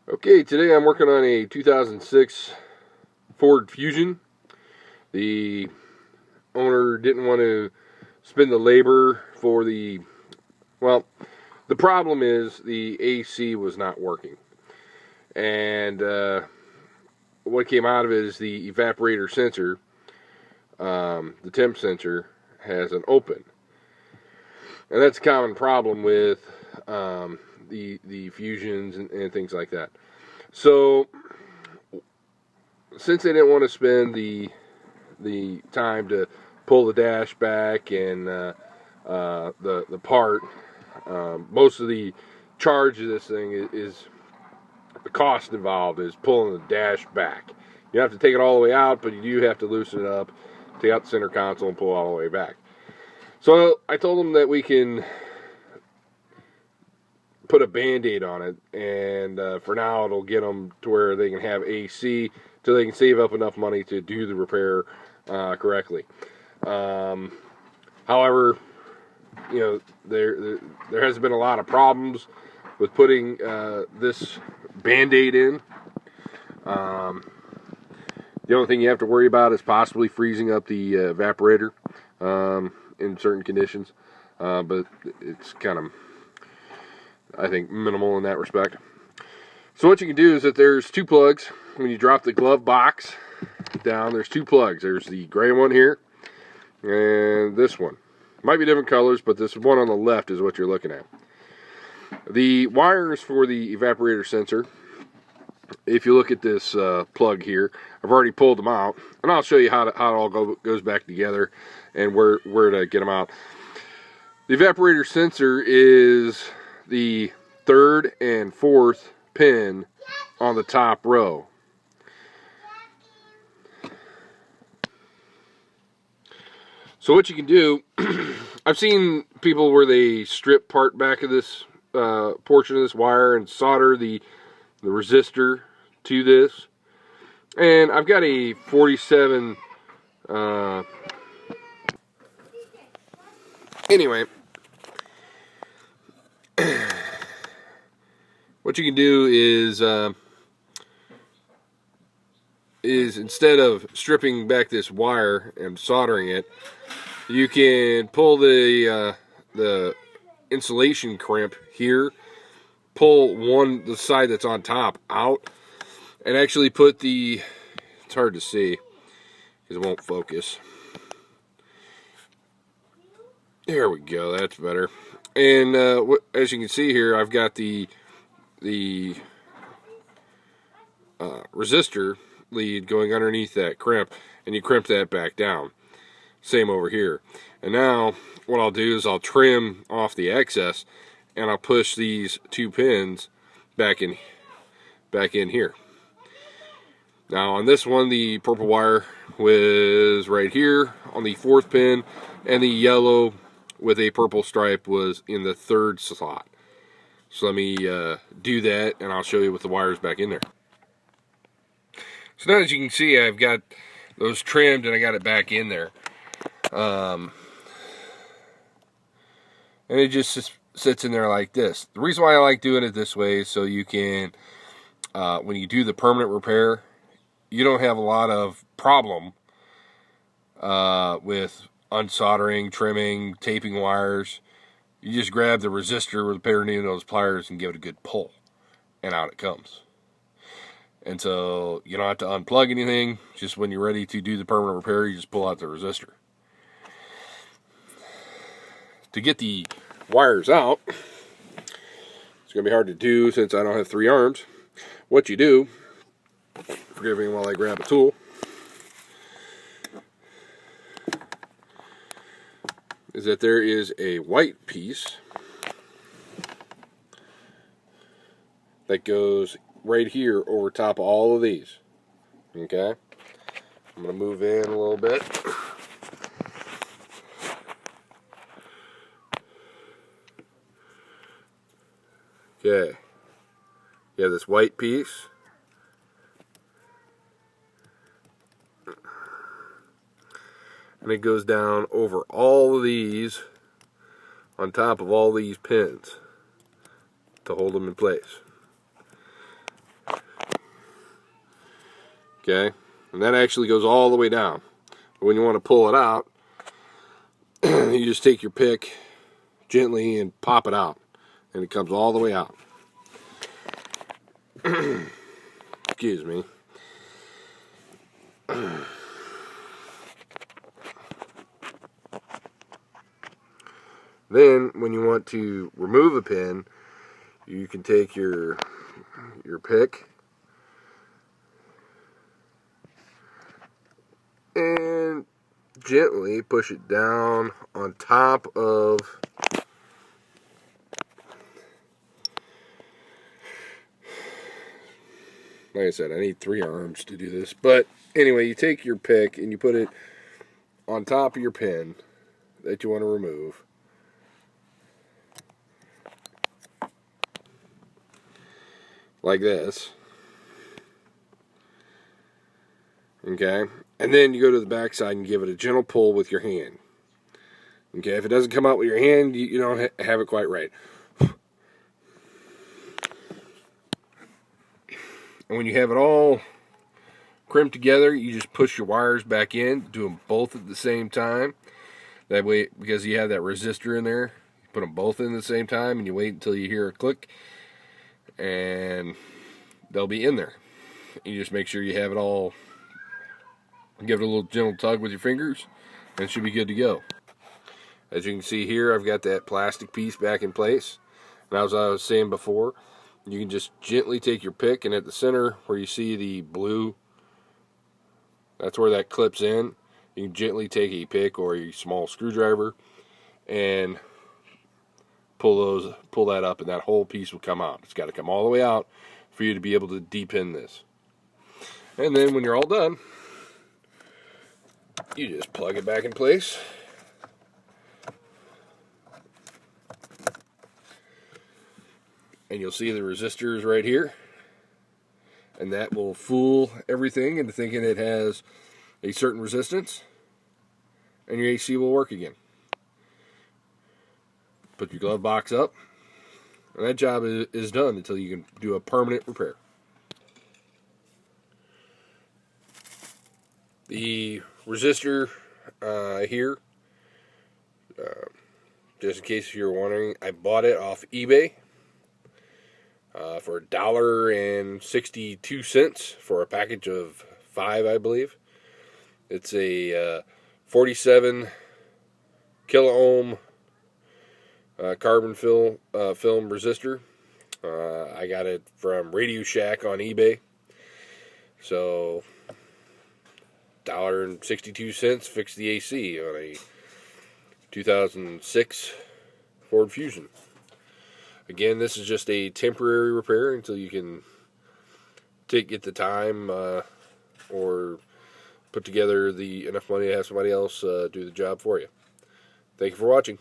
Okay, today I'm working on a 2006 Ford Fusion. The owner didn't want to spend the labor for the problem is the AC was not working. And what came out of it is the evaporator sensor, the temp sensor, has an open. And that's a common problem with the Fusions and things like that. So, since they didn't want to spend the time to pull the dash back and the part, most of the charge of this thing is the cost involved is pulling the dash back. You have to take it all the way out, but you do have to loosen it up, take out the center console, and pull it all the way back. So I told them that we can put a Band-Aid on it, and for now it'll get them to where they can have AC till they can save up enough money to do the repair correctly. However, you know, there has been a lot of problems with putting this Band-Aid in. The only thing you have to worry about is possibly freezing up the evaporator in certain conditions, but it's kind of, I think, minimal in that respect. So what you can do is that there's two plugs. When you drop the glove box down, there's two plugs. There's the gray one here and this one. Might be different colors, but this one on the left is what you're looking at. The wires for the evaporator sensor, if you look at this plug here, I've already pulled them out, and I'll show you how it all goes back together and where to get them out. The evaporator sensor is the third and fourth pin on the top row. So what you can do, I've seen people where they strip part back of this portion of this wire and solder the resistor to this. And I've got a 47 anyway, what you can do is instead of stripping back this wire and soldering it, you can pull the insulation crimp here, pull the side that's on top out, and actually put the, it's hard to see because it won't focus. There we go, that's better. And as you can see here, I've got the resistor lead going underneath that crimp, and you crimp that back down. Same over here. And now what I'll do is I'll trim off the excess, and I'll push these two pins back in here. Now on this one, the purple wire was right here on the fourth pin, and the yellow with a purple stripe was in the third slot. So let me do that, and I'll show you with the wires back in there. So now, as you can see, I've got those trimmed and I got it back in there. And it just sits in there like this. The reason why I like doing it this way is so you can, when you do the permanent repair, you don't have a lot of problem with unsoldering, trimming, taping wires. You just grab the resistor with a pair of needle-nose pliers and give it a good pull, and out it comes. And so you don't have to unplug anything. Just when you're ready to do the permanent repair, you just pull out the resistor. To get the wires out, it's going to be hard to do since I don't have three arms. What you do, forgive me while I grab a tool, is that there is a white piece that goes right here over top of all of these. Okay, I'm going to move in a little bit. Okay, you have this white piece, and it goes down over all of these, on top of all these pins to hold them in place. Okay, and that actually goes all the way down. But when you want to pull it out, you just take your pick gently and pop it out, and it comes all the way out. Excuse me. Then, when you want to remove a pin, you can take your pick and gently push it down on top of like I said, I need 3 arms to do this. But anyway, you take your pick and you put it on top of your pin that you want to remove. Like this. Okay? And then you go to the back side and give it a gentle pull with your hand. Okay? If it doesn't come out with your hand, you don't have it quite right. And when you have it all crimped together, you just push your wires back in, do them both at the same time. That way, because you have that resistor in there, you put them both in at the same time, and you wait until you hear a click, and they'll be in there. You just make sure you have it all, give it a little gentle tug with your fingers, and it should be good to go. As you can see here, I've got that plastic piece back in place. And as I was saying before, you can just gently take your pick, and at the center where you see the blue, that's where that clips in. You can gently take a pick or a small screwdriver and pull that up, and that whole piece will come out. It's got to come all the way out for you to be able to depin this. And then when you're all done, you just plug it back in place. And you'll see the resistors right here. And that will fool everything into thinking it has a certain resistance. And your AC will work again. Put your glove box up. And that job is done until you can do a permanent repair. The resistor here, just in case you're wondering, I bought it off eBay for $1.62 for a package of 5, I believe. It's a 47 kilo ohm carbon film resistor. I got it from Radio Shack on eBay. So $1.62 fixed the AC on a 2006 Ford Fusion. Again, this is just a temporary repair until you can get the time or put together enough money to have somebody else do the job for you. Thank you for watching.